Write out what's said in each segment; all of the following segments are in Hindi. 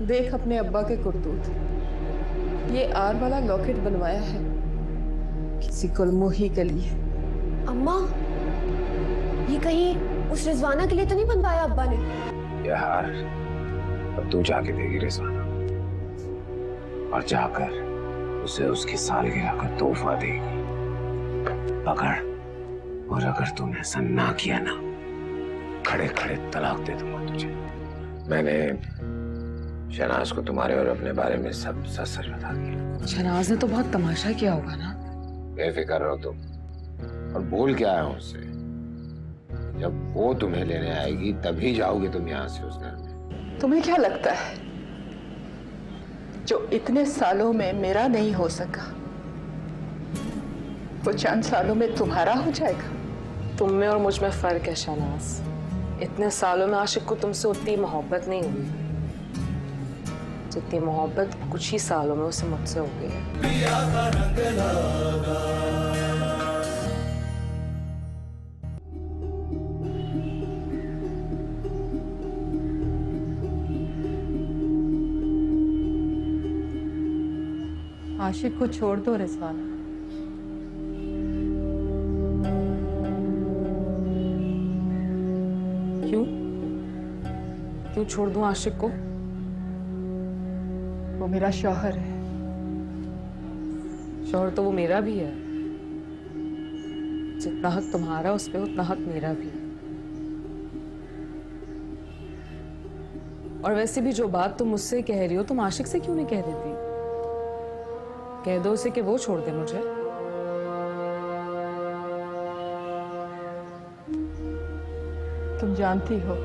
देख अपने अब्बा के करतूत। ये आर वाला लॉकेट बनवाया है किसी गुलमोही के लिए। अम्मा, ये कहीं उस रिजवाना के लिए तो नहीं बनवाया अब्बा ने? यार अब तू जाके देगी रिजवाना और जाकर उसे उसकी सालगिरह का तोहफा देगी। पकड़, और अगर तूने ऐसा ना किया ना, खड़े खड़े तलाक दे दूंगा तुझे। मैंने शहनाज को तुम्हारे और अपने बारे में सब सच सच बता दिया। शहनाज ने तो बहुत तमाशा किया होगा ना? बेफिक्र रहो तुम, और बोल क्या है उससे, जब वो तुम्हें लेने आएगी तभी जाओगे तुम यहाँ से उस घर में। तुम्हें क्या लगता है जो इतने सालों में मेरा नहीं हो सका वो चंद सालों में तुम्हारा हो जाएगा? तुम में और मुझ में फर्क है शहनाज। इतने सालों में आशिक को तुमसे उतनी मोहब्बत नहीं हुई जितनी मोहब्बत कुछ ही सालों में उसे मुझसे हो गई है। आशिक को छोड़ दो रिजवाना। क्यों क्यों छोड़ दूं आशिक को? वो मेरा शौहर है। शौहर तो वो मेरा भी है। जितना हक तुम्हारा उस पे उतना हक मेरा भी है। और वैसे भी जो बात तुम मुझसे कह रही हो तुम आशिक से क्यों नहीं कह देती? कह दो उसे कि वो छोड़ दे मुझे। तुम जानती हो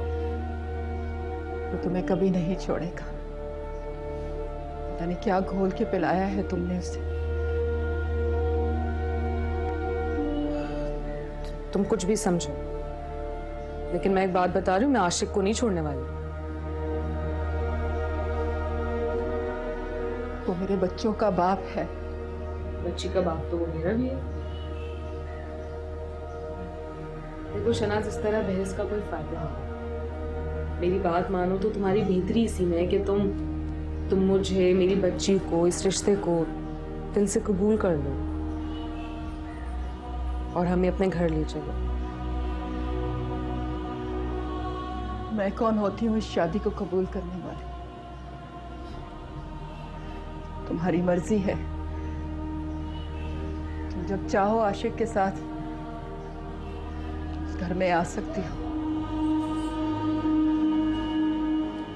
वो तुम्हें कभी नहीं छोड़ेगा। यानी क्या घोल के पिलाया है तुमने उसे। तुम कुछ भी समझो, लेकिन मैं एक बात बता रही हूँ, मैं आशिक को नहीं छोड़ने वाली। वो मेरे बच्चों का बाप है। बच्ची का बाप तो वो मेरा भी है। देखो शहनाज, इस तरह बहस का कोई फायदा नहीं। मेरी बात मानो तो तुम्हारी बेहतरी इसी में है कि तुम मुझे, मेरी बच्ची को, इस रिश्ते को दिल से कबूल कर लो और हमें अपने घर ले चलो। मैं कौन होती हूँ इस शादी को कबूल करने वाली? तुम्हारी मर्जी है। तुम जब चाहो आशिक के साथ उस घर में आ सकती हो।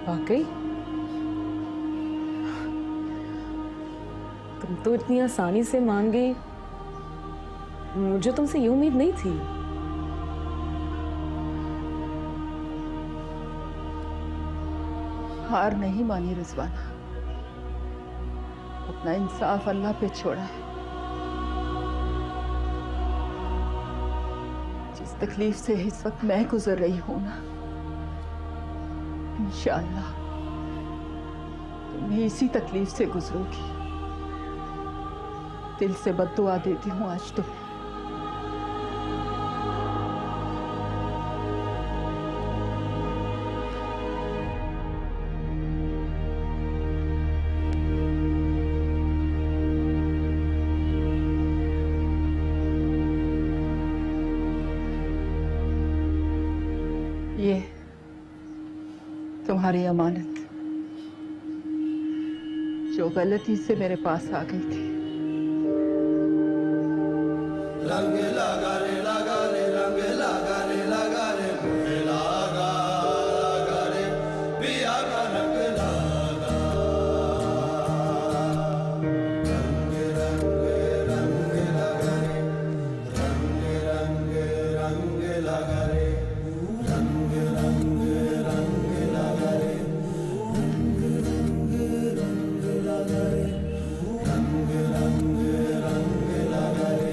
वाकई तुम तो इतनी आसानी से मान गई, मुझे तुमसे ये उम्मीद नहीं थी। हार नहीं मानी रिजवाना, अपना इंसाफ अल्लाह पे छोड़ा है। जिस तकलीफ से इस वक्त मैं गुजर रही हूं ना, इंशाअल्लाह तुम भी इसी तकलीफ से गुजरोगी। दिल से बद्दुआ देती हूँ आज तो। ये तुम्हारी अमानत जो गलती से मेरे पास आ गई थी। रंग लगा रे रंग लगा रे मुझे लगा रे पिया का रंग लगा। रंग रंग रंग लगा रे रंग रंग रंग लगा रे रंग रंग रंग लगा रे रंग रंग रंग लगा रे रंग रंग रंग लगा रे।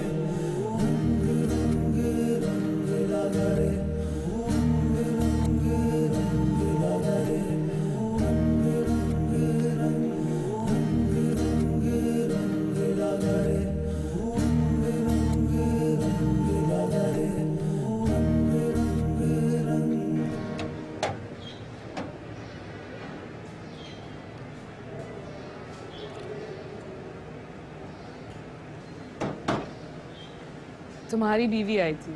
तुम्हारी बीवी आई थी,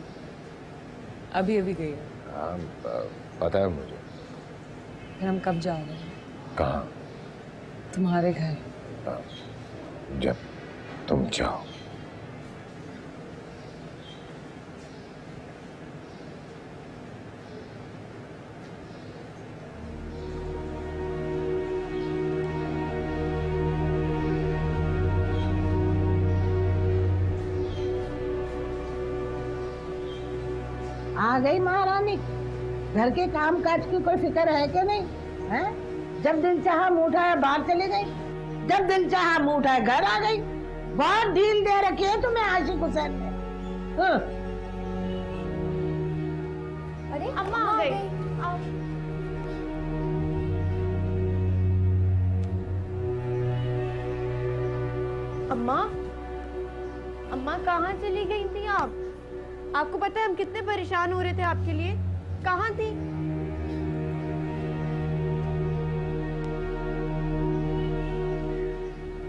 अभी अभी गई है। हाँ, पता है मुझे। फिर हम कब जा रहे हैं? कहाँ? तुम्हारे घर। हाँ, जब तुम चाहो। आ गई महारानी। घर के काम काज की कोई फिक्र है कि नहीं है? जब दिल चाहा मुंह उठाया बाहर चली गई, जब दिल चाहा मुंह उठाया घर आ गई। बहुत ढील दे रखी है तुम्हें आशिक हुसैन ने। हाँ। अरे अम्मा आ गई। अम्मा, अम्मा कहाँ चली गई थी आप? आपको पता है हम कितने परेशान हो रहे थे आपके लिए। कहाँ थी?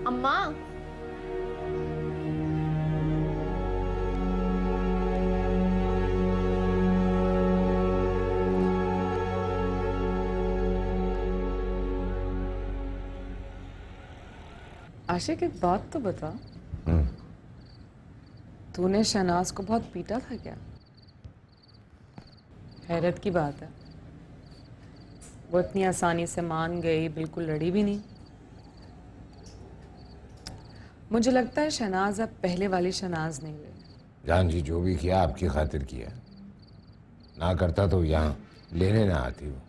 अम्मा, आशिक, एक बात तो बता, तूने शहनाज को बहुत पीटा था क्या? हैरत की बात है, वो इतनी आसानी से मान गई, बिल्कुल लड़ी भी नहीं। मुझे लगता है शहनाज अब पहले वाली शहनाज नहीं रही। जान जी, जो भी किया आपकी खातिर किया, ना करता तो यहाँ लेने ना आती वो।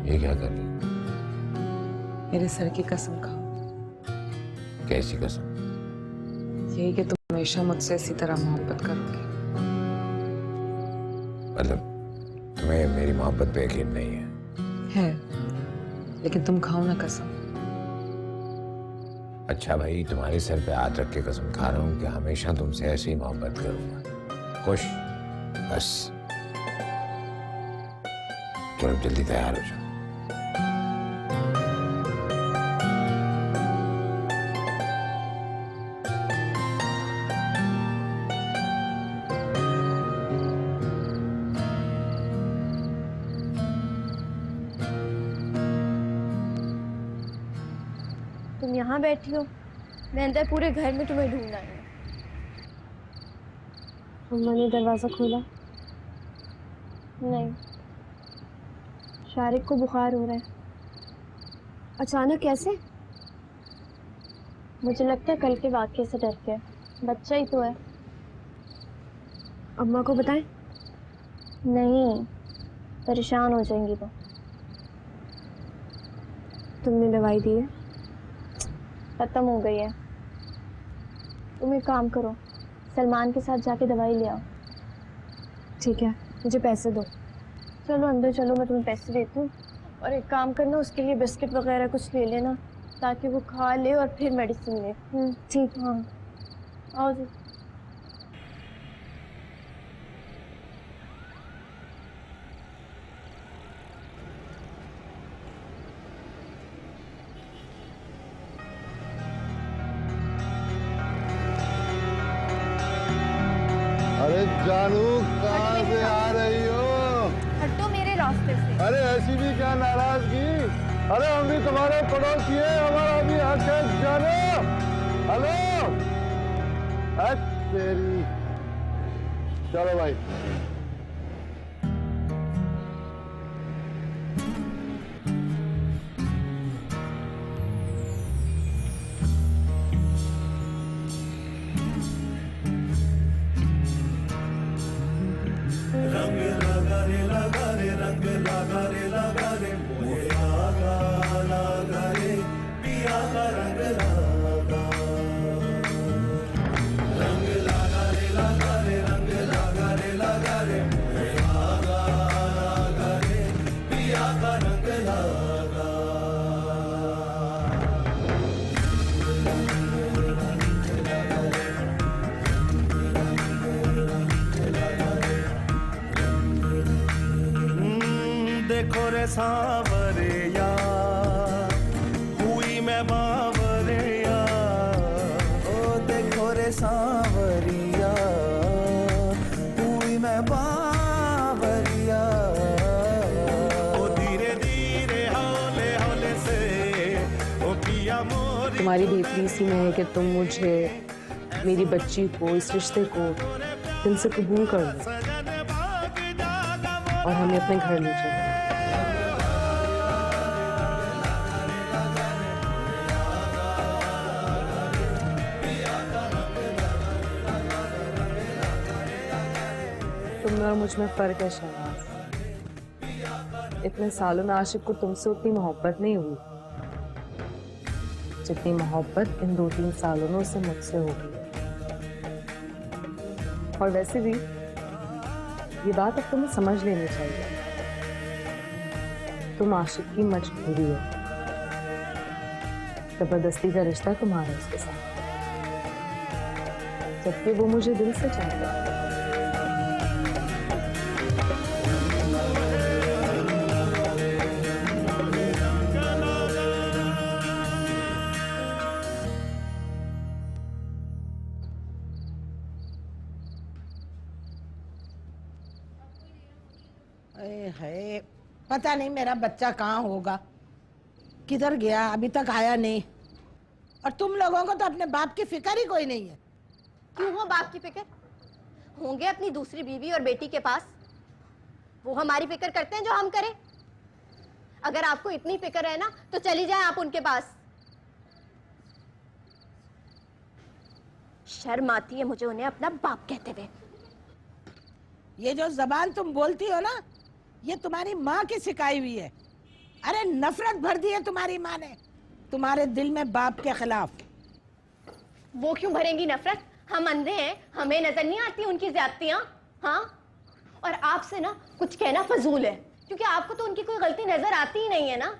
ये क्या कर रही? मेरे सर की कसम खाओ। कैसी कसम? यही कि तुम हमेशा मुझसे इसी तरह मोहब्बत करोगे। मतलब तुम्हें मेरी मोहब्बत पे यकीन नहीं है? है, लेकिन तुम खाओ ना कसम। अच्छा भाई, तुम्हारे सर पे हाथ रख के कसम खा रहा हूँ कि हमेशा तुमसे ऐसे ही मोहब्बत करूंगा। खुश? बस चलो जल्दी तैयार हो जाओ। तुम यहाँ बैठी हो, मैं अंदर पूरे घर में तुम्हें ढूंढ आई हूँ। अम्मा ने दरवाज़ा खोला? नहीं। शारिक को बुखार हो रहा है। अचानक कैसे? मुझे लगता है कल के वाक़ये से डर के। बच्चा ही तो है। अम्मा को बताएं? नहीं, परेशान हो जाएंगी वो। तुमने दवाई दी है? खत्म हो गई है। तुम एक काम करो, सलमान के साथ जाके दवाई ले आओ। ठीक है, मुझे पैसे दो। चलो अंदर चलो, मैं तुम्हें पैसे देती हूँ। और एक काम करना, उसके लिए बिस्किट वगैरह कुछ ले लेना ताकि वो खा ले और फिर मेडिसिन ले। ठीक। हाँ, आओ जी। अरे जानू, कहाँ से आ रही हो? हटो मेरे रास्ते से। अरे ऐसी भी क्या नाराजगी? अरे हम भी तुम्हारे पड़ोसी हैं, हमारा भी हक है जानो। हेलो, तेरी। चलो भाई। रंग लगा रे लगा रे, रंग लगा रे लगा रे, मोहे लगा रे, पिया का रंग लगा। रंग लगा रे लगा रे, रंग लगा रे लगा रे, मोहे लगा रे, पिया का रंग लगा। देखो रे सांवरे यार, तुम्हारी बेहतरी इसी में है कि तुम मुझे, मेरी बच्ची को, इस रिश्ते को दिल से कबूल कर लो और हमें अपने घर ले चलो। तुम में और मुझ में फर्क है शहनाज। इतने सालों में आशिक को तुमसे उतनी मोहब्बत नहीं हुई जितनी मोहब्बत इन 2-3 सालों में उससे मुझसे होगी। और वैसे भी ये बात अब तुम्हें समझ लेनी चाहिए, तुम आशिक की मजबूरी है, जबरदस्ती का रिश्ता तुम्हारा उसके साथ, जबकि वो मुझे दिल से चाहता है। है पता नहीं मेरा बच्चा कहाँ होगा, किधर गया, अभी तक आया नहीं। और तुम लोगों को तो अपने बाप की फिक्र ही कोई नहीं है। क्यों हो बाप की फिक्र? होंगे अपनी दूसरी बीवी और बेटी के पास, वो हमारी फिक्र करते हैं जो हम करें। अगर आपको इतनी फिक्र है ना तो चली जाए आप उनके पास। शर्म आती है मुझे उन्हें अपना बाप कहते हुए। ये जो जबान तुम बोलती हो ना, ये तुम्हारी माँ की सिखाई हुई है। अरे नफरत भर दी है तुम्हारी माँ ने तुम्हारे दिल में बाप के खिलाफ। वो क्यों भरेंगी नफरत? हम अंधे हैं, हमें नजर नहीं आती उनकी ज्यादतियां। हाँ, और आपसे ना कुछ कहना फजूल है, क्योंकि आपको तो उनकी कोई गलती नजर आती ही नहीं है ना।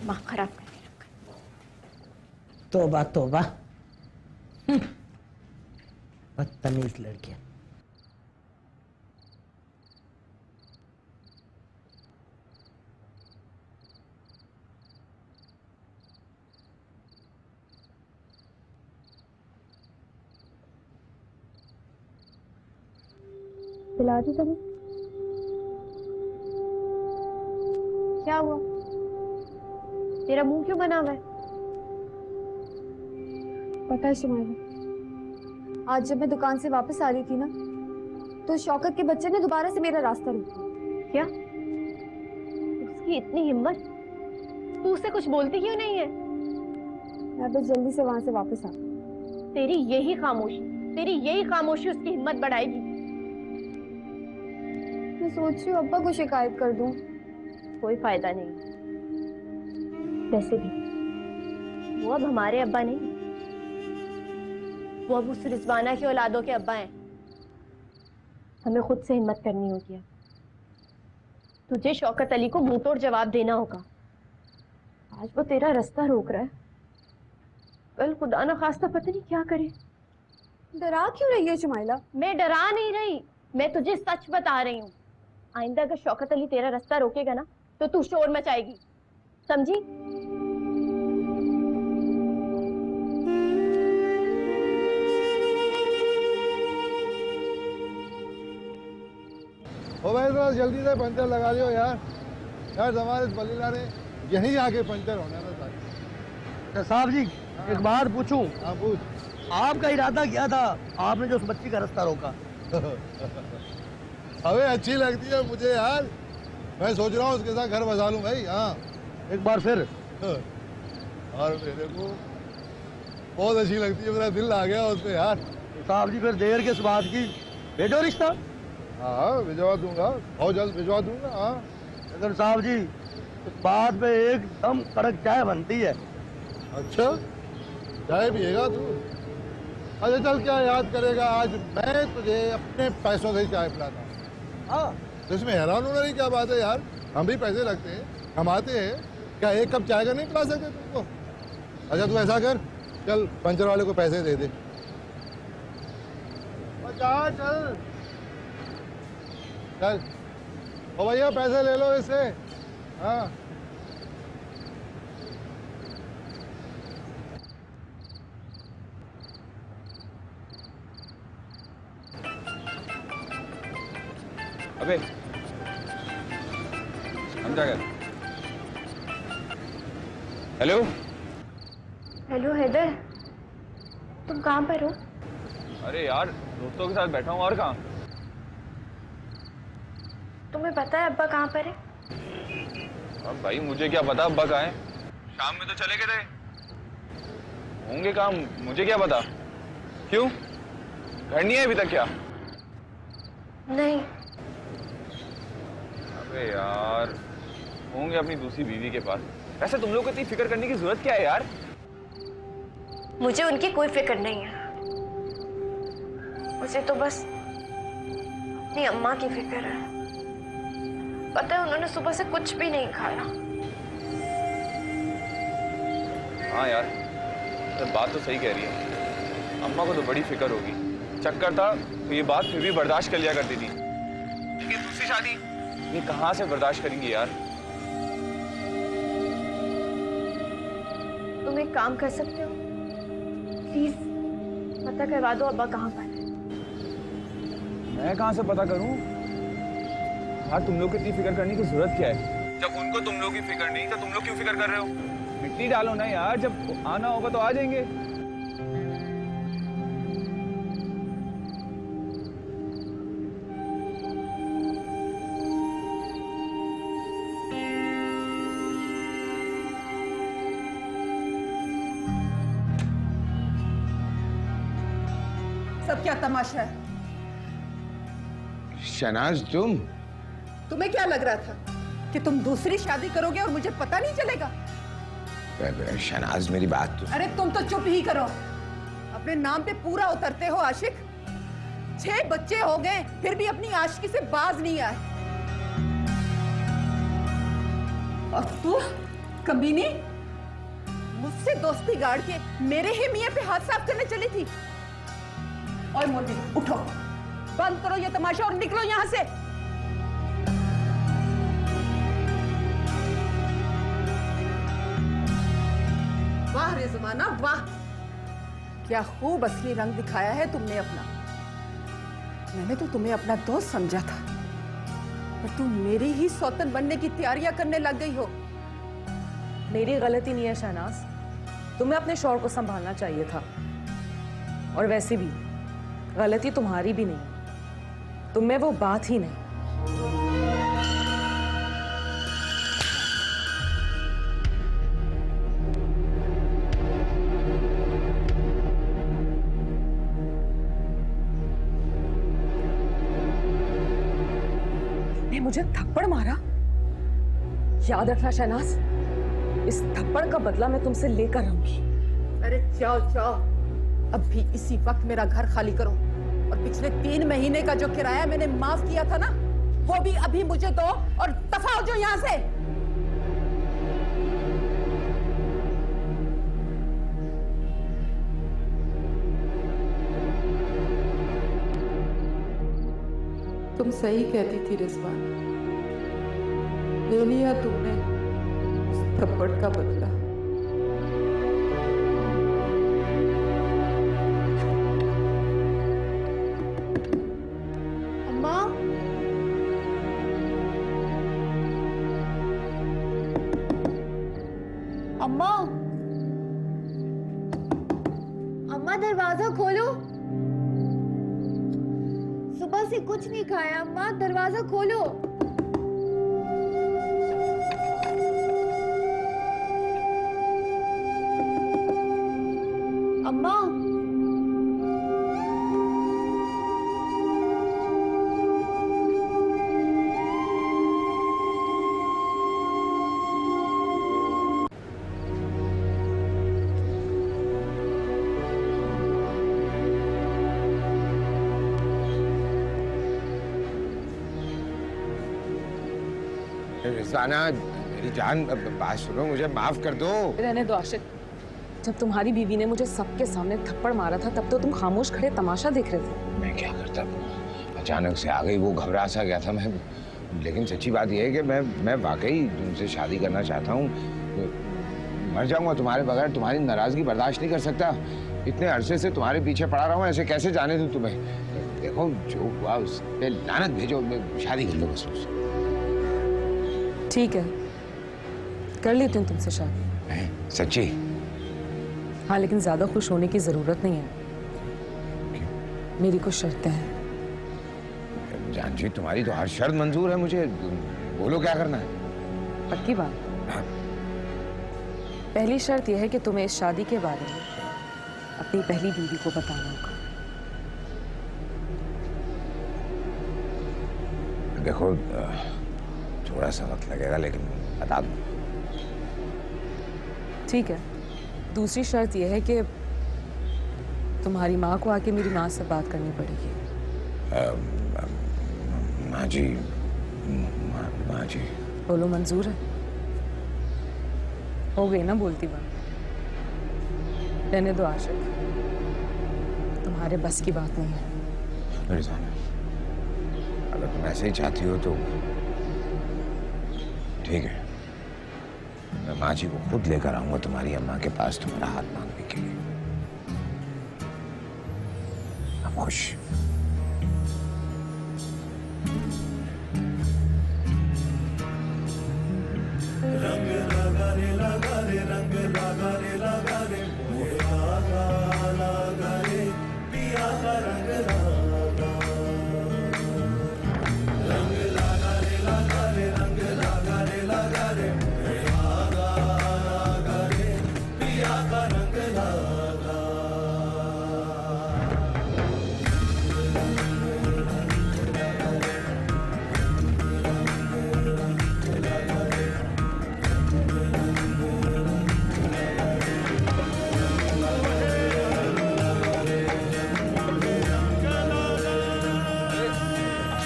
माँ खराब करके रखा। तौबा तौबा, बदतमीज लड़कियां। पिला दी तुम्हें? क्या हुआ? तेरा मुंह क्यों बना हुआ है? पता है शुमाइला, आज जब मैं दुकान से वापस आ रही थी ना, तो शौकत के बच्चे ने दोबारा से मेरा रास्ता रोका। क्या? उसकी इतनी हिम्मत? तू उससे कुछ बोलती क्यों नहीं है? मैं बस जल्दी से वहां से वापस आ। तेरी यही खामोशी उसकी हिम्मत बढ़ाएगी। मैं सोच रही हूँ अब्बा को शिकायत कर दूं। कोई फायदा नहीं। वैसे भी वो अब हमारे अब्बा नहीं, वो अब उस रिजवाना की औलादों के अब्बा हैं। हमें खुद से हिम्मत करनी होगी है। तुझे शौकत अली को मुंह तोड़ जवाब देना होगा। आज वो तेरा रास्ता रोक रहा है, कल खुदा न खास्ता पता नहीं क्या करे। डरा क्यों रही है शुमाइला? मैं डरा नहीं रही, मैं तुझे सच बता रही हूँ। आइंदा अगर शौकत अली तेरा रास्ता रोकेगा ना तो तू शोर मचाएगी, समझी? ओ भाई थोड़ा जल्दी से पंचर लगा लियो यार। हमारे बलीला ने यहीं आके पंचर होना था। तो साहब जी एक बात पूछूं? हाँ पूछ। आपका इरादा क्या था? आपने जो उस बच्ची का रास्ता रोका। हमें अच्छी लगती है मुझे यार, मैं सोच रहा हूँ उसके साथ घर बसा लूँ भाई। हाँ एक बार फिर। और मेरे को बहुत अच्छी लगती है, मेरा दिल आ गया उस पर यार। साहब जी फिर देर किस बात की, भेजो रिश्ता। हाँ भिजवा दूंगा, बहुत जल्द भिजवा दूंगा। हाँ लेकिन साहब जी इस बात पे एकदम कड़क चाय बनती है। अच्छा चाय पिएगा तू? अच्छा चल क्या याद करेगा, आज मैं तुझे अपने पैसों से चाय पिलाता हूँ। हाँ तो इसमें हैरान होने वाली क्या बात है यार, हम भी पैसे रखते हैं, कमाते हैं, क्या एक कप चाय का नहीं पिला सकते तुमको? अच्छा तू ऐसा कर, चल पंचर वाले को पैसे दे दे। जा चल चल, ओ भैया पैसे ले लो इससे। हाँ अबे हम क्या कर हेलो। हेलो हैदर, तुम कहाँ पर हो? अरे यार दोस्तों के साथ बैठा हूँ, और कहाँ? तुम्हें पता है अब्बा कहाँ पर है? अब भाई मुझे क्या पता अब्बा कहाँ है, शाम में तो चले गए थे, होंगे कहाँ मुझे क्या पता। क्यों, घर नहीं है अभी तक क्या? नहीं। अबे यार होंगे अपनी दूसरी बीवी के पास। वैसे तुम लोग को इतनी फिक्र करने की जरूरत क्या है यार? मुझे उनकी कोई फिक्र नहीं है, मुझे तो बस अपनी अम्मा की फिक्र है। पता है उन्होंने सुबह से कुछ भी नहीं खाया। हाँ यार तो बात तो सही कह रही है, अम्मा को तो बड़ी फिक्र होगी। चक्कर था तो ये बात फिर भी बर्दाश्त कर लिया करती थी, लेकिन दूसरी शादी ये कहाँ से बर्दाश्त करेंगी यार? तुम एक काम कर सकते हो, प्लीज पता करवा दो अब्बा कहाँ पर है। मैं कहाँ से पता करूं यार? तुम लोग को इतनी फिक्र करने की जरूरत क्या है? जब उनको तुम लोग की फिक्र नहीं तो तुम लोग क्यों फिक्र कर रहे हो? मिट्टी डालो ना यार, जब आना होगा तो आ जाएंगे। सब क्या तमाशा है? शहनाज तुम्हें क्या लग रहा था कि तुम दूसरी शादी करोगे और मुझे पता नहीं चलेगा? शहनाज मेरी बात तो। अरे तुम तो चुप ही करो, अपने नाम पे पूरा उतरते हो आशिक। 6 बच्चे हो गए फिर भी अपनी आशिकी से बाज नहीं आए। और तू कमीनी, मुझसे दोस्ती गाड़ के मेरे ही मियां पे हाथ साफ करने चली थी। और मोटी उठो, बंद करो ये तमाशा और निकलो यहां से। वाह रे ज़माना वाह, क्या खूब असली रंग दिखाया है तुमने अपना। मैंने तो तुम्हें अपना दोस्त समझा था, पर तुम मेरी ही सौतन बनने की तैयारियां करने लग गई हो। मेरी गलती नहीं है शहनाज, तुम्हें अपने शौहर को संभालना चाहिए था। और वैसे भी गलती तुम्हारी भी नहीं, तुम में वो बात ही नहीं। ने मुझे थप्पड़ मारा, याद रखना शहनाज, इस थप्पड़ का बदला मैं तुमसे लेकर रहूंगी। अरे जाओ जाओ, अब भी इसी वक्त मेरा घर खाली करो, और पिछले 3 महीने का जो किराया मैंने माफ किया था ना, वो भी अभी मुझे दो और दफा हो जाओ यहां से। तुम सही कहती थी रिजवान, ले लिया तुमने उस थप्पड़ का बदला। अम्मा, अम्मा, अम्मा दरवाजा खोलो। सुबह से कुछ नहीं खाया अम्मा, दरवाजा खोलो। अम्मा, रिजवाना मेरी जान, बात सुनो, मुझे माफ कर दो। रहने दो आशिक, जब तुम्हारी बीवी ने मुझे सबके सामने थप्पड़ मारा था तब तो तुम खामोश खड़े तमाशा देख रहे थे। मैं क्या करता, अचानक से आ गई, वो घबरा सा गया था मैं। लेकिन सच्ची बात यह है कि मैं वाकई तुमसे शादी करना चाहता हूँ। मर जाऊंगा तुम्हारे बगैर, तुम्हारी नाराजगी बर्दाश्त नहीं कर सकता। इतने अरसे से तुम्हारे पीछे पड़ा रहा हूँ, ऐसे कैसे जाने दूं तुम्हें? देखो जो हुआ उस पे लानत भेजो, शादी कर लो बस। ठीक है, कर लेती हूँ तुमसे शादी। सच्ची? हाँ, लेकिन ज्यादा खुश होने की जरूरत नहीं है। मेरी कुछ शर्तें हैं। जान जी, तुम्हारी तो हर शर्त मंजूर है मुझे। बोलो क्या करना है। पक्की बात? हाँ। पहली शर्त यह है कि तुम्हें इस शादी के बारे में अपनी पहली बीवी को बताना होगा। देखो, थोड़ा सा वक्त लगेगा लेकिन बता दूं। ठीक है। दूसरी शर्त यह है कि तुम्हारी माँ को आके मेरी माँ से बात करनी पड़ेगी। माँ जी, माँ जी। बोलो, मंजूर है? हो गई ना बोलती बात? रहने दो आशिक, तुम्हारे बस की बात नहीं है। रिज़वाना, अगर तुम ऐसे ही चाहती हो तो ठीक है, मैं माँ जी को खुद लेकर आऊंगा तुम्हारी अम्मा के पास तुम्हारा हाथ मांगने के लिए। अब खुश? रंग लगा रे रंग लगा रे मोहे लगा रे पिया का रंग लगा। रंग लगा रे रंग लगा रे मोहे लगा रे पिया का रंग लगा।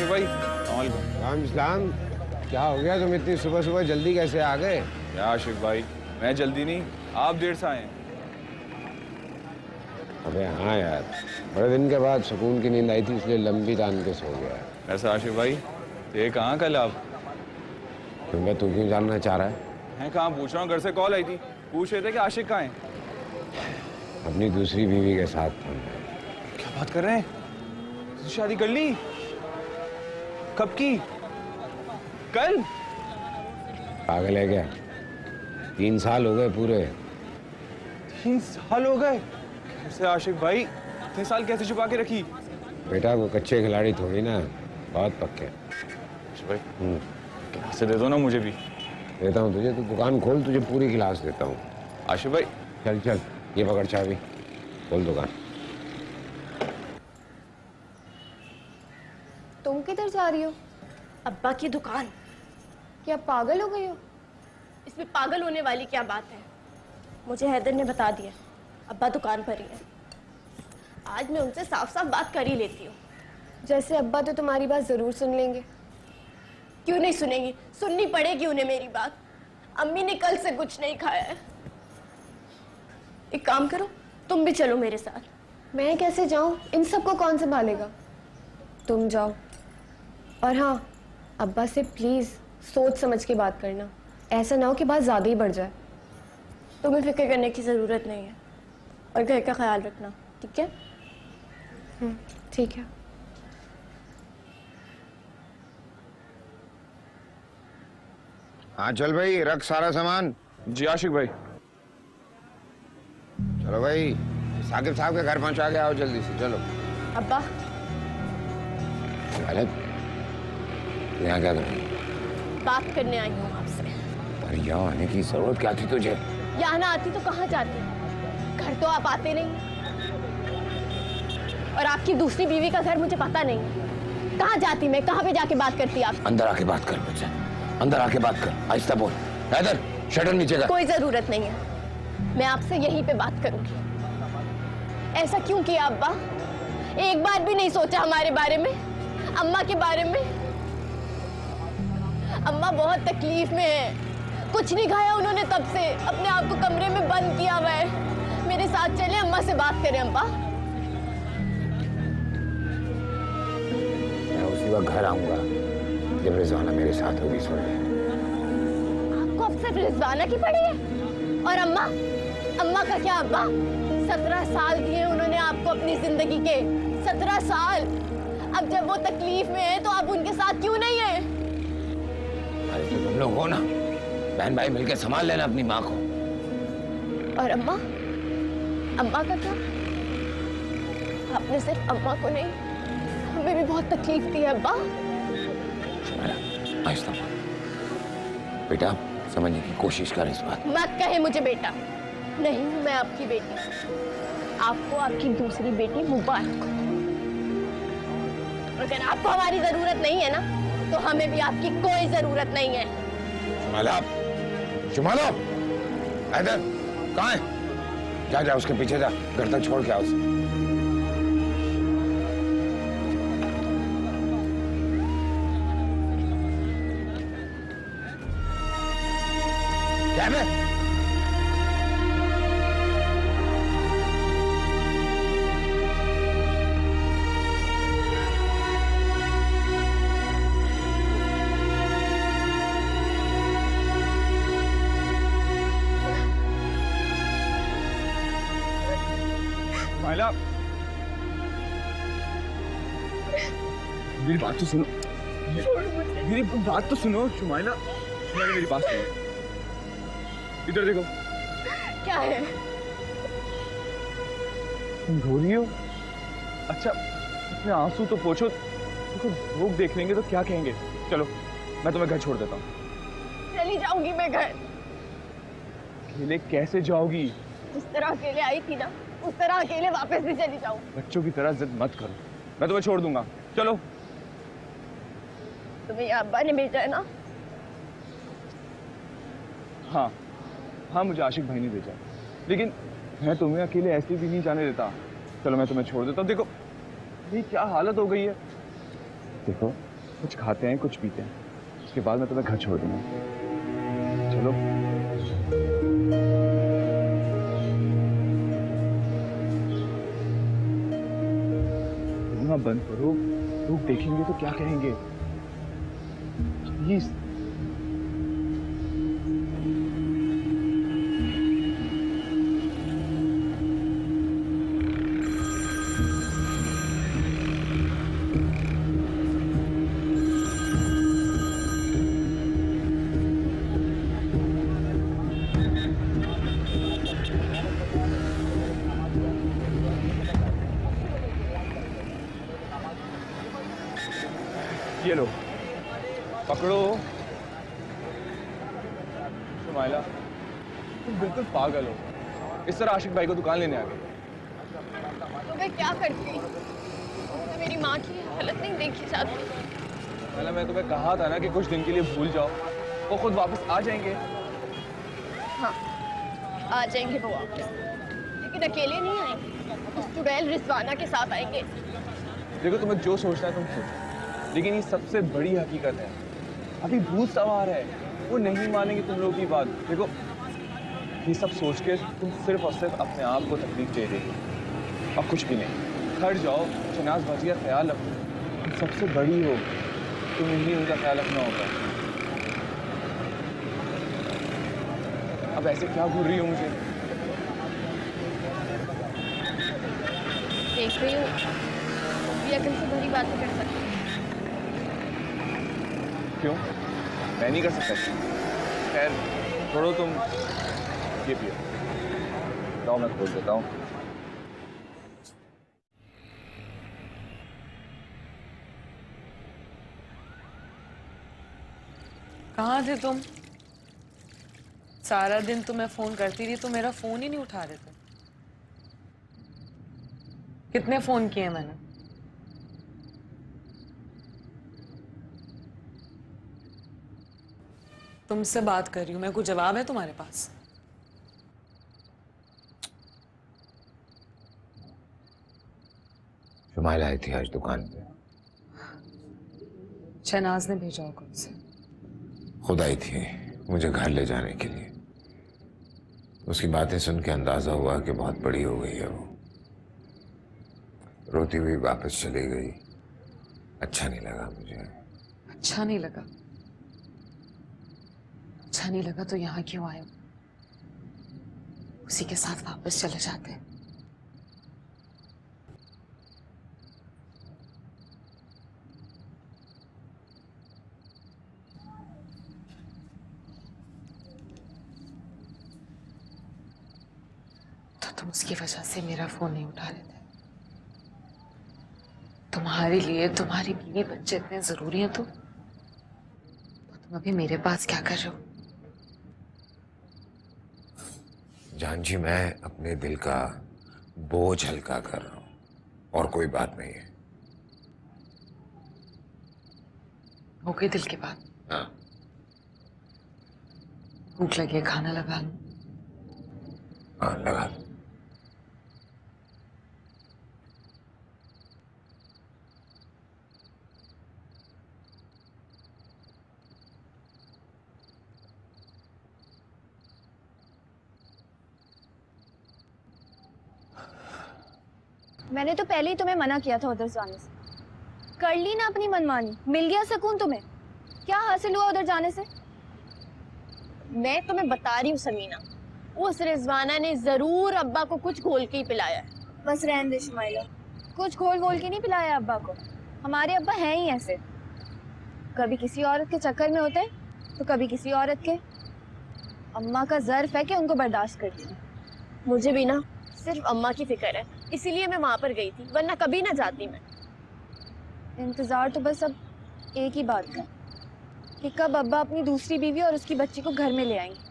भाई, राम इस्लाम, क्या हो गया? तुम इतनी सुबह सुबह जल्दी कैसे आ गए? क्या आशिक भाई, मैं जल्दी नहीं, आप देर से आए हैं। अबे हाँ यार, बड़े दिन के बाद सुकून की नींद आई थी इसलिए लंबी तान के सो गया। ऐसा आशिक भाई, थे कहाँ कल आप? क्योंकि तू क्यों जानना चाह रहा है? हैं कहाँ पूछ रहा हूँ, घर से कॉल आई थी, पूछ रहे थे कि आशिक कहाँ है। अपनी दूसरी बीवी के साथ था। क्या बात कर रहे हैं? शादी कर ली? कब की? कल? पागल है क्या? 3 साल हो गए पूरे। 3 साल हो गए? कैसे आशिक भाई, इतने साल कैसे छुपा के रखी? बेटा वो कच्चे खिलाड़ी थोड़ी ना, बहुत पक्के। आशिक भाई, गिलास दे दो ना मुझे भी। देता हूँ तुझे, तू दुकान खोल, तुझे पूरी गिलास देता हूँ। आशिक भाई, चल चल, ये पकड़ चाबी, खोल दुकान। तुम किधर जा रही हो? अब्बा की दुकान। क्या पागल हो गई हो? इसमें पागल होने वाली क्या बात है? मुझे हैदर ने बता दिया, अब्बा दुकान पर ही है। आज मैं उनसे साफ साफ बात कर ही लेती हूँ। जैसे अब्बा तो तुम्हारी बात जरूर सुन लेंगे। क्यों नहीं सुनेंगी? सुननी पड़ेगी उन्हें मेरी बात। अम्मी ने कल से कुछ नहीं खाया है। एक काम करो, तुम भी चलो मेरे साथ। मैं कैसे जाऊं? इन सबको कौन संभालेगा? तुम जाओ। और हाँ, अब्बा से प्लीज सोच समझ के बात करना, ऐसा ना हो कि बात ज्यादा ही बढ़ जाए। तुम्हें फिक्र करने की जरूरत नहीं है, और घर का ख्याल रखना, ठीक है? ठीक है। हाँ चल भाई, रख सारा सामान। जी आशिक भाई। चलो भाई, साकिब साहब के घर पहुंचा के आओ जल्दी से, चलो। अब्बा, गलत, यहाँ क्या कर रही? बात करने आई हूँ आपसे। अरे यहाँ आने की जरूरत क्या थी तुझे? यहाँ ना आती तो कहाँ जाती? घर तो आप आते नहीं, और आपकी दूसरी बीवी का घर मुझे पता नहीं। कहाँ जाती मैं? कहाँ पे जाके बात करती आप? अंदर आके बात कर मुझसे, अंदर आके बात कर, आहिस्ता बोल। हैदर, शटर नीचे कर। कोई जरूरत नहीं है, मैं आपसे यहीं पे बात करूंगी। ऐसा क्यों किया अब्बा? एक बार भी नहीं सोचा हमारे बारे में, अम्मा के बारे में? अम्मा बहुत तकलीफ में है, कुछ नहीं खाया उन्होंने तब से, अपने आप को कमरे में बंद किया हुआ है। मेरे साथ चले, अम्मा से बात करें। अम्मा, मैं उसी वक्त घर आऊंगा जब रिजवाना मेरे साथ होगी। सुन ले, आपको अब सिर्फ रिजवाना की पड़ी है? और अम्मा, अम्मा का क्या अब्बा? 17 साल दिए उन्होंने आपको अपनी जिंदगी के, 17 साल। अब जब वो तकलीफ में है तो आप उनके साथ क्यों नहीं है? अरे तो तुम लोग हो ना, बहन भाई मिलकर संभाल लेना अपनी माँ को। और अम्मा, अम्मा का क्या? आपने सिर्फ अम्मा को नहीं, हमें भी बहुत तकलीफ दी है अब्बा। आहिस्ता बेटा, समझने की कोशिश कर इस बात। मत कहे मुझे बेटा, नहीं हूं मैं आपकी बेटी। आपको आपकी दूसरी बेटी मुबारक हो। अगर आपको हमारी जरूरत नहीं है ना, तो हमें भी आपकी कोई जरूरत नहीं है। शुमाला, इधर कहाँ है? जा उसके पीछे जा, घर तक छोड़ के आओ उसे। क्या है? माइला, मेरी बात तो सुनो। मेरी बात तो सुनो शुमाइला, मेरी बात सुनो। इधर देखो। क्या है? तुम रो रही हो? अच्छा, अपने आंसू तो पोंछो। देखो लोग देख लेंगे तो क्या कहेंगे। चलो मैं तुम्हें घर छोड़ देता हूँ। चली जाऊंगी मैं घर। अकेले कैसे जाओगी? जिस तरह अकेले आई थी ना, उस तरह अकेले वापस भी चली जाऊं। बच्चों की तरह जिद मत करो, मैं तुम्हें छोड़ दूंगा। चलो। तुम्हें अब्बा ने भेजा है ना? हाँ हाँ, मुझे आशिक भाई ने भेजा, लेकिन मैं तुम्हें अकेले ऐसे भी नहीं जाने देता। चलो मैं तुम्हें छोड़ देता हूँ। देखो ये क्या हालत हो गई है। देखो कुछ खाते हैं, कुछ पीते हैं, उसके बाद मैं तुम्हें घर छोड़ दूंगा। चलो। रोना बंद करो, लोग देखेंगे तो क्या कहेंगे। प्लीज। ये लो, पकड़ो। शुमाइला, तुम बिल्कुल पागल हो। इस तरह आशिक भाई को दुकान लेने आ गए। तो मैं क्या करती? तो मेरी माँ की हालत नहीं देखी जाती। पहले मैं तुम्हें कहा था ना कि कुछ दिन के लिए भूल जाओ, वो खुद वापस आ जाएंगे। हाँ, आ जाएंगे वो वापस, लेकिन अकेले नहीं आएंगे। उस चुड़ैल रिजवाना के साथ आएंगे। देखो तुम्हें जो सोचना है तुम सोचो, लेकिन ये सबसे बड़ी हकीकत है, अभी भूत सवार है, वो नहीं मानेंगे तुम लोगों की बात। देखो ये सब सोच के तुम सिर्फ और सिर्फ अपने आप को तकलीफ दे रही हो और कुछ भी नहीं। हट जाओ, शनाज बाजी का ख्याल रखो, तुम सबसे बड़ी हो, तुम्हें ही उनका ख्याल रखना होगा। अब ऐसे क्या घूर रही हो मुझे? देख रही हूँ ये अकल से भरी बातें कर सकती। क्यों? मैं नहीं कर सकता? खैर छोड़ो, तुम ये पियो। बताओ, मैं खोल देता हूँ। कहाँ थे तुम? सारा दिन तुम्हें फोन करती रही, तो मेरा फोन ही नहीं उठा रहे थे। कितने फोन किए मैंने? तुमसे बात कर रही हूँ मैं, कुछ जवाब है तुम्हारे पास? शुमाइला आई थी आज दुकान पे। शहनाज ने भेजा होगा उसे। खुद आई थी मुझे घर ले जाने के लिए। उसकी बातें सुन के अंदाजा हुआ कि बहुत बड़ी हो गई है वो। रोती हुई वापस चली गई। अच्छा नहीं लगा मुझे। अच्छा नहीं लगा? अच्छा नहीं लगा तो यहाँ क्यों आए? उसी के साथ वापस चले जाते। तो तुम उसकी वजह से मेरा फोन नहीं उठा रहे थे। तुम्हारे लिए तुम्हारी बीवी बच्चे इतने जरूरी हैं तो तुम अभी मेरे पास क्या कर रहे हो? जान जी, मैं अपने दिल का बोझ हल्का कर रहा हूं, और कोई बात नहीं है। हो गई दिल की बात? हाँ। भूख लगी है, खाना लगा लो। हाँ, लगा दो। मैंने तो पहले ही तुम्हें मना किया था उधर जाने से। कर ली ना अपनी मनमानी, मिल गया सुकून तुम्हें। क्या हासिल हुआ उधर जाने से? मैं तुम्हें बता रही हूँ समीना, उस रिजवाना ने जरूर अब्बा को कुछ घोल के ही पिलाया है। बस रहने दे शुमाइला, कुछ घोल वोल के नहीं पिलाया अब्बा को। हमारे अब्बा हैं ही ऐसे, कभी किसी औरत के चक्कर में होते हैं तो कभी किसी औरत के। अम्मा का ज़र्फ है कि उनको बर्दाश्त करती हूँ। मुझे भी ना सिर्फ अम्मा की फिक्र है, इसीलिए मैं वहां पर गई थी, वरना कभी ना जाती मैं। इंतजार तो बस अब एक ही बात का कि कब अब्बा अपनी दूसरी बीवी और उसकी बच्ची को घर में ले आएंगे।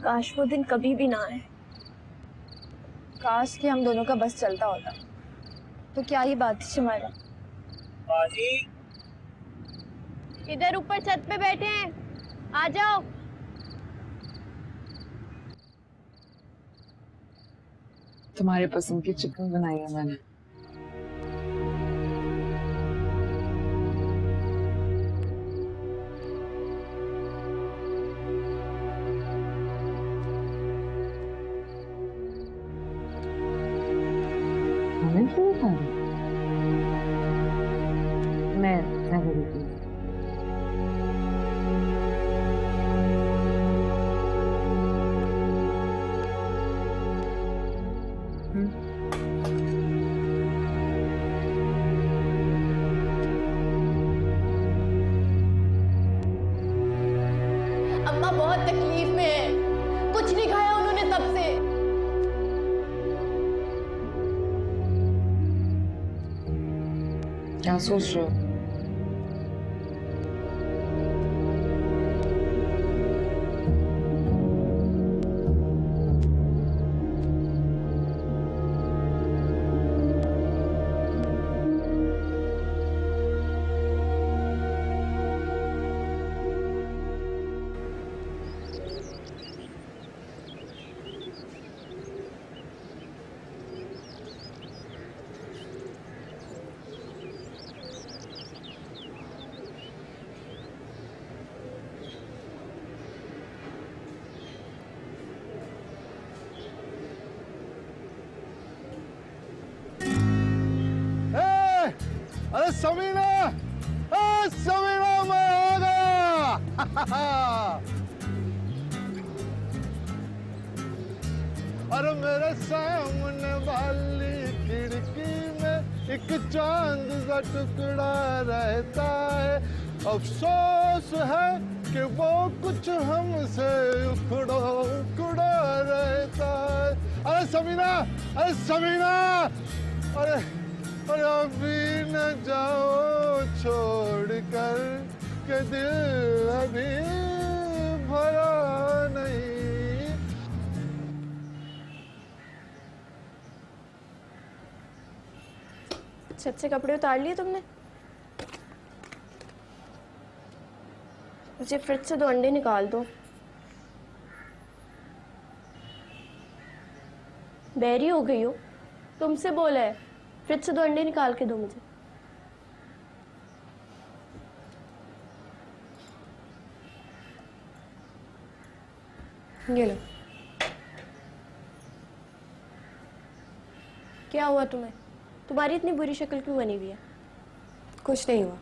काश वो दिन कभी भी ना आए। काश कि हम दोनों का बस चलता होता तो क्या ही बात थी शुमाइला। इधर ऊपर छत पे बैठे हैं, आ जाओ। तुम्हारे पसंद की चिकन बनाई है मैंने। हमें क्यों खा रही? मैं करी थी। अम्मा बहुत तकलीफ में है, कुछ नहीं खाया उन्होंने तब से। क्या सोच रहे हो? अरे समीना, समीना मैं आ गया। अरे मेरे सामने वाली खिड़की में एक चांद सा टुकड़ा रहता है। अफसोस है कि वो कुछ हमसे उखड़ा उखड़ा रहता है। अरे समीना, अरे समीना, अरे और अभी न जाओ छोड़ कर के दिल अभी भरा नहीं। छत से कपड़े उतार लिए तुमने? मुझे फ्रिज से 2 अंडे निकाल दो। बैरी हो गई हो, तुमसे बोला है फ्रिज से 2 अंडे निकाल के दो मुझे। ये लो। क्या हुआ तुम्हें? तुम्हारी इतनी बुरी शक्ल क्यों बनी हुई है? कुछ नहीं हुआ।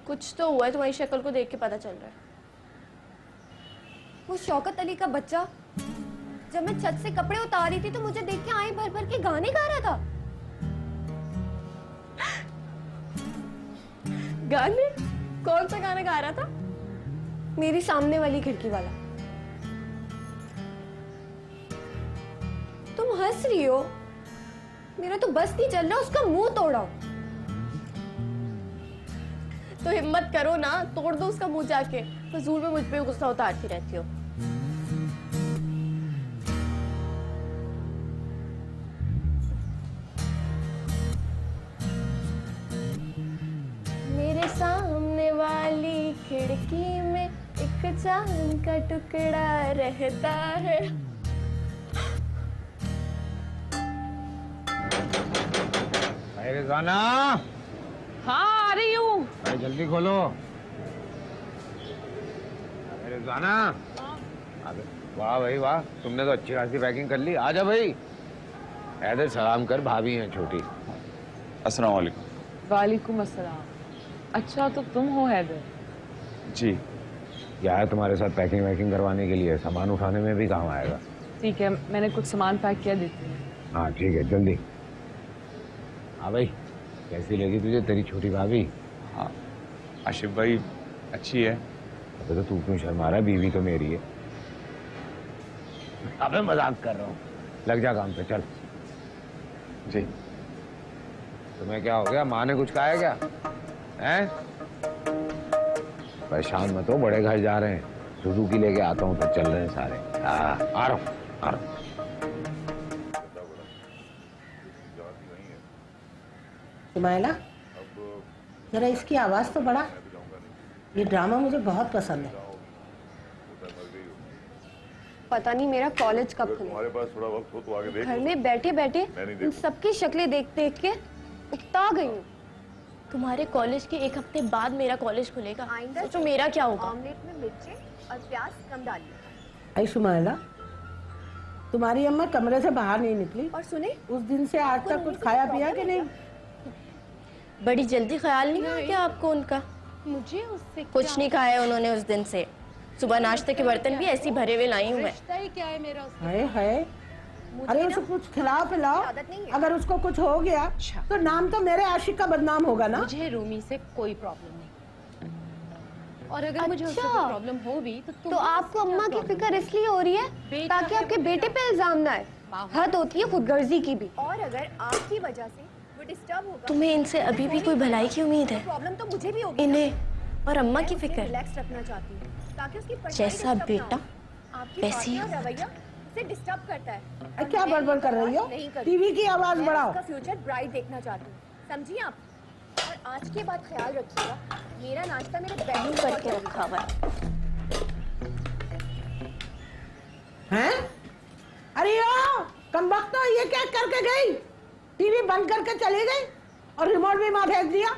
कुछ तो हुआ है, तुम्हारी शक्ल को देख के पता चल रहा है। वो शौकत अली का बच्चा जब मैं छत से कपड़े उतार रही थी तो मुझे देख के आए भर भर के गाने गा रहा था। गाने? कौन सा गाना गा रहा था? मेरी सामने वाली खिड़की वाला। हंस रही हो? मेरा तो बस नहीं चल रहा, उसका मुंह तोड़ो। तो हिम्मत करो ना, तोड़ दो उसका मुंह जाके। फजूल में मुझ पे गुस्सा उतारती रहती हो। मेरे सामने वाली खिड़की में एक चांद का टुकड़ा रहता है। रिजवाना, हाँ, आ रही हूँ। भाई जल्दी खोलो। रिजवाना, वाह भाई वाह, तुमने तो अच्छी खासी पैकिंग कर ली। आजा भाई। हैदर सलाम कर, भाभी हैं छोटी। अस्सलाम वालेकुम। वालेकुम अस्सलाम। अच्छा तो तुम हो हैदर? जी। क्या है तुम्हारे साथ पैकिंग वैकिंग करवाने के लिए, सामान उठाने में भी काम आएगा। ठीक है, मैंने कुछ सामान पैक किया, देती हूँ। हाँ ठीक है, जल्दी। हाँ भाई, कैसी लगी तुझे तेरी छोटी भाभी? हाँ आशिफ भाई, अच्छी है। अबे तो तू क्यों शर्मा रहा है, बीवी तो मेरी है। अबे मजाक कर रहा हूँ, लग जा काम पे, चल। जी। तुम्हें क्या हो गया, माँ ने कुछ कहा है क्या? हैं? परेशान मत हो, बड़े घर जा रहे हैं। सुजुकी लेके आता हूँ तो चल रहे हैं सारे। आ रहा हूँ, आ रहा हूँ। सुमाइला, जरा इसकी आवाज तो बढ़ा। ये ड्रामा मुझे बहुत पसंद है। पता नहीं मेरा कॉलेज कब खुले। तुम्हारे पास थोड़ा वक्त हो तो आगे देख। घर में बैठे बैठे इन सबकी शक्लें देख देख के उकता गई हूँ। तुम्हारे कॉलेज के एक हफ्ते बाद मेरा कॉलेज खुलेगा। सोचो मेरा क्या होगा। ऑमलेट में मिर्चें और प्याज कम डालिए। आई सुमाइला, तुम्हारी अम्मा कमरे से बाहर नहीं निकली और सुने, उस दिन से आज तक कुछ खाया पिया कि नहीं? बड़ी जल्दी ख्याल नहीं आ गया आपको उनका? मुझे उससे कुछ नहीं खाया उन्होंने उस दिन से। सुबह नाश्ते के बर्तन भी ऐसी भरे हुए लाई हूँ मैं। क्या है मेरा? हाय हाय, अरे उसको कुछ खिलाओ पिलाओ। अगर उसको कुछ हो गया तो नाम तो मेरे आशिक का बदनाम होगा ना। मुझे रूमी से कोई प्रॉब्लम नहीं, और अगर मुझे उससे कोई प्रॉब्लम हो भी तो आपको अम्मा की फिक्र इसलिए हो रही है ताकि आपके बेटे पे इल्जाम ना आए। हद होती है खुदगर्जी की भी। और अगर आपकी वजह से वो डिस्टर्ब होगा, तुम्हें इनसे अभी भी कोई भलाई की उम्मीद है? प्रॉब्लम तो मुझे भी होगी। इन्हें और अम्मा की फिक्र। रिलैक्स रखना चाहती हूँ ताकि उसकी पढ़ाई जैसा डिस्टर्ब ना बेटा हो। आपकी वैसी बातें और रवैया उसे डिस्टर्ब करता है। क्या बड़बड़ कर रही हो? टीवी की आवाज बढ़ाओ। उसका फ्यूचर ब्राइट देखना चाहती हूँ, समझिए आप? और आज के बाद ख्याल रखिएगा, मेरा नाश्ता मेरे बेडरूम करके रखा हुआ है। अरे ओ कमबख्त, तो ये क्या करके गई? टीवी बंद करके चली गई और रिमोट भी वहां फेंक दिया।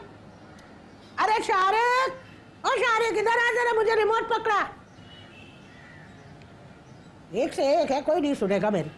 अरे शारिक, ओ शारिक इधर आ जरा, मुझे रिमोट पकड़ा। एक से एक है, कोई नहीं सुनेगा मेरी।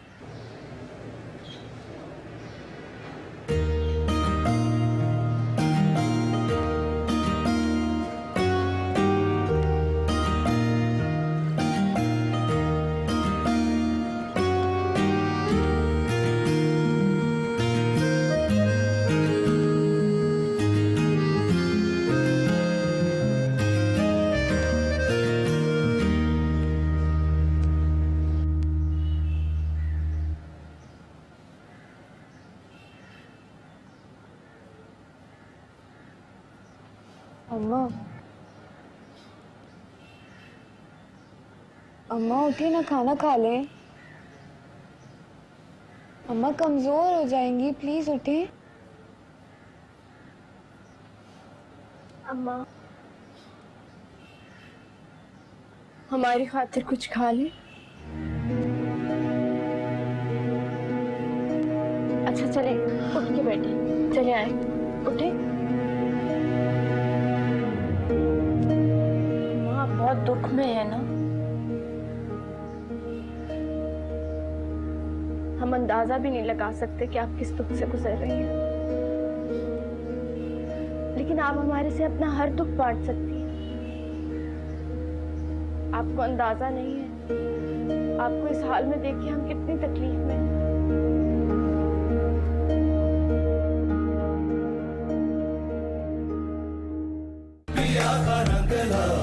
अम्मा, अम्मा उठिए ना, खाना खा लें। अम्मा कमजोर हो जाएंगी, प्लीज उठिए। अम्मा, हमारी खातिर कुछ खा ले। अच्छा चले, उठ के बैठे, चले आए, उठे। माँ बहुत दुख में है ना। हम अंदाजा भी नहीं लगा सकते कि आप किस दुख से गुजर रही हैं, लेकिन आप हमारे से अपना हर दुख बांट सकती हैं। आपको अंदाजा नहीं है आपको इस हाल में देख के हम कितनी तकलीफ में हैं। पिया का रंग